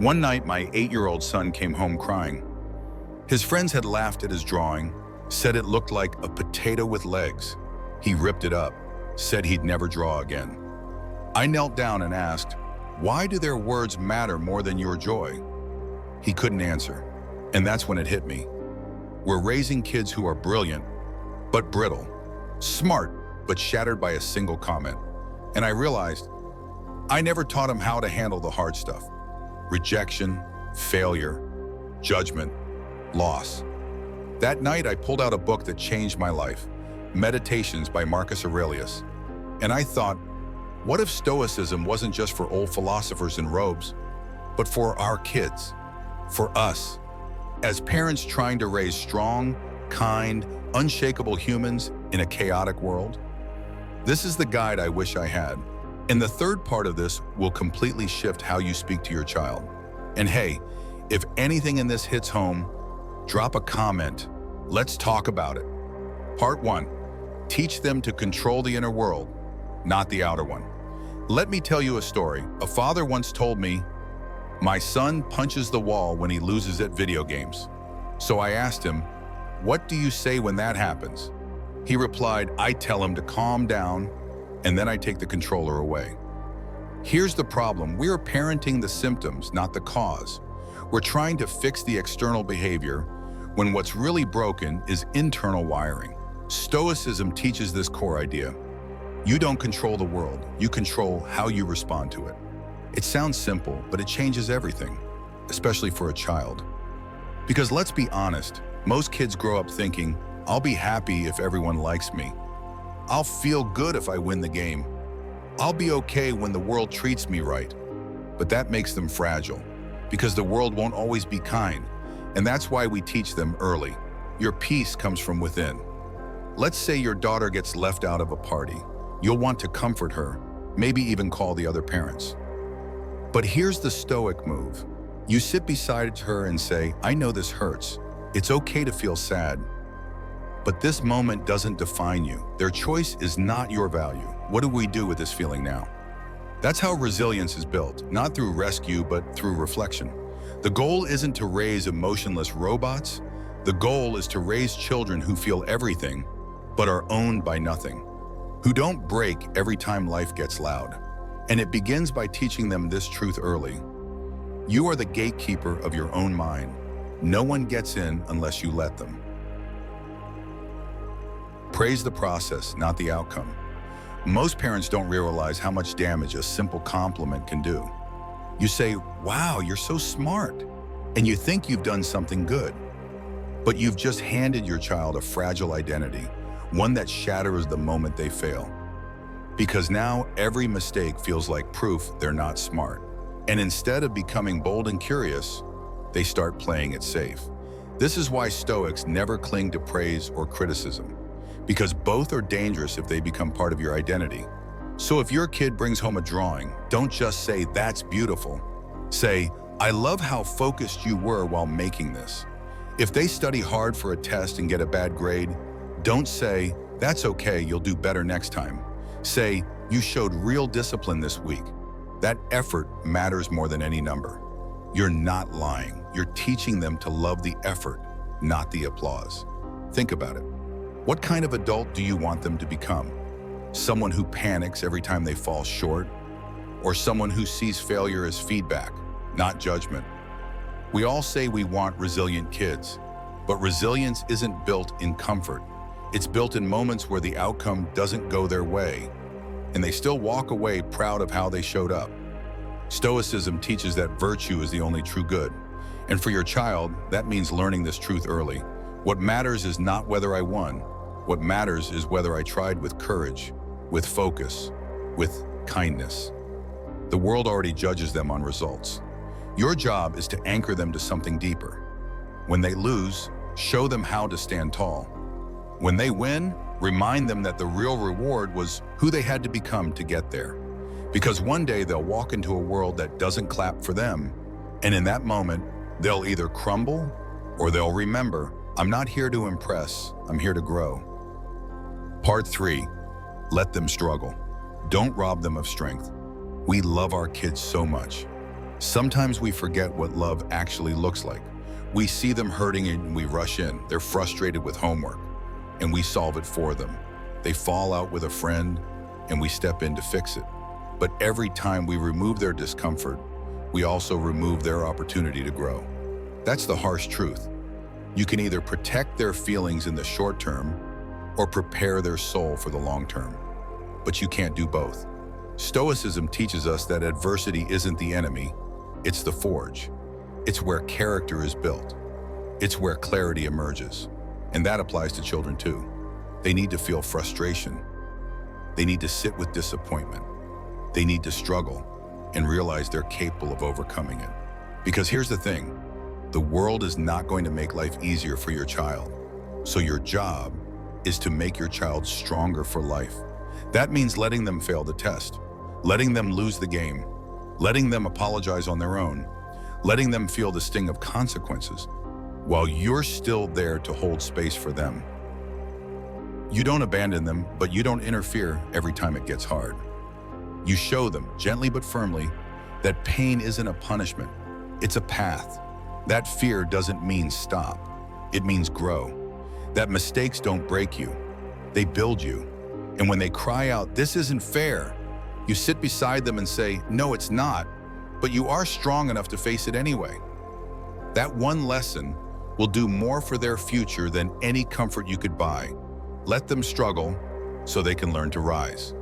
One night, my 8-year-old son came home crying. His friends had laughed at his drawing, said it looked like a potato with legs. He ripped it up, said he'd never draw again. I knelt down and asked, "Why do their words matter more than your joy?" He couldn't answer, and that's when it hit me. We're raising kids who are brilliant, but brittle, smart, but shattered by a single comment. And I realized I never taught them how to handle the hard stuff: rejection, failure, judgment, loss. That night, I pulled out a book that changed my life, Meditations by Marcus Aurelius. And I thought, what if Stoicism wasn't just for old philosophers in robes, but for our kids, for us, as parents trying to raise strong, kind, unshakable humans in a chaotic world? This is the guide I wish I had. And the third part of this will completely shift how you speak to your child. And hey, if anything in this hits home, drop a comment. Let's talk about it. Part 1. Teach them to control the inner world, not the outer one. Let me tell you a story. A father once told me, "My son punches the wall when he loses at video games." So I asked him, "What do you say when that happens?" He replied, "I tell him to calm down, and then I take the controller away." Here's the problem. We are parenting the symptoms, not the cause. We're trying to fix the external behavior when what's really broken is internal wiring. Stoicism teaches this core idea. You don't control the world, you control how you respond to it. It sounds simple, but it changes everything, especially for a child. Because let's be honest, most kids grow up thinking, "I'll be happy if everyone likes me. I'll feel good if I win the game. I'll be okay when the world treats me right." But that makes them fragile, because the world won't always be kind. And that's why we teach them early. Your peace comes from within. Let's say your daughter gets left out of a party. You'll want to comfort her, maybe even call the other parents. But here's the Stoic move. You sit beside her and say, "I know this hurts. It's okay to feel sad. But this moment doesn't define you. Their choice is not your value. What do we do with this feeling now?" That's how resilience is built, not through rescue, but through reflection. The goal isn't to raise emotionless robots. The goal is to raise children who feel everything, but are owned by nothing, who don't break every time life gets loud. And it begins by teaching them this truth early. You are the gatekeeper of your own mind. No one gets in unless you let them. Praise the process, not the outcome. Most parents don't realize how much damage a simple compliment can do. You say, "Wow, you're so smart," and you think you've done something good. But you've just handed your child a fragile identity, one that shatters the moment they fail. Because now every mistake feels like proof they're not smart. And instead of becoming bold and curious, they start playing it safe. This is why Stoics never cling to praise or criticism, because both are dangerous if they become part of your identity. So if your kid brings home a drawing, don't just say, "That's beautiful." Say, "I love how focused you were while making this." If they study hard for a test and get a bad grade, don't say, "That's okay, you'll do better next time." Say, "You showed real discipline this week. That effort matters more than any number." You're not lying. You're teaching them to love the effort, not the applause. Think about it. What kind of adult do you want them to become? Someone who panics every time they fall short? Or someone who sees failure as feedback, not judgment? We all say we want resilient kids, but resilience isn't built in comfort. It's built in moments where the outcome doesn't go their way, and they still walk away proud of how they showed up. Stoicism teaches that virtue is the only true good. And for your child, that means learning this truth early. What matters is not whether I won. What matters is whether I tried with courage, with focus, with kindness. The world already judges them on results. Your job is to anchor them to something deeper. When they lose, show them how to stand tall. When they win, remind them that the real reward was who they had to become to get there. Because one day they'll walk into a world that doesn't clap for them, and in that moment, they'll either crumble or they'll remember, "I'm not here to impress, I'm here to grow." Part 3, let them struggle. Don't rob them of strength. We love our kids so much, Sometimes we forget what love actually looks like. We see them hurting and we rush in. They're frustrated with homework, and we solve it for them. They fall out with a friend, and we step in to fix it. But every time we remove their discomfort, we also remove their opportunity to grow. That's the harsh truth. You can either protect their feelings in the short term or prepare their soul for the long term. But you can't do both. Stoicism teaches us that adversity isn't the enemy, it's the forge. It's where character is built. It's where clarity emerges. And that applies to children too. They need to feel frustration. They need to sit with disappointment. They need to struggle and realize they're capable of overcoming it. Because here's the thing, the world is not going to make life easier for your child. So your job is to make your child stronger for life. That means letting them fail the test, letting them lose the game, letting them apologize on their own, letting them feel the sting of consequences, while you're still there to hold space for them. You don't abandon them, but you don't interfere every time it gets hard. You show them, gently but firmly, that pain isn't a punishment, it's a path. That fear doesn't mean stop, it means grow. That mistakes don't break you, they build you. And when they cry out, "This isn't fair," you sit beside them and say, "No, it's not, but you are strong enough to face it anyway." That one lesson will do more for their future than any comfort you could buy. Let them struggle so they can learn to rise.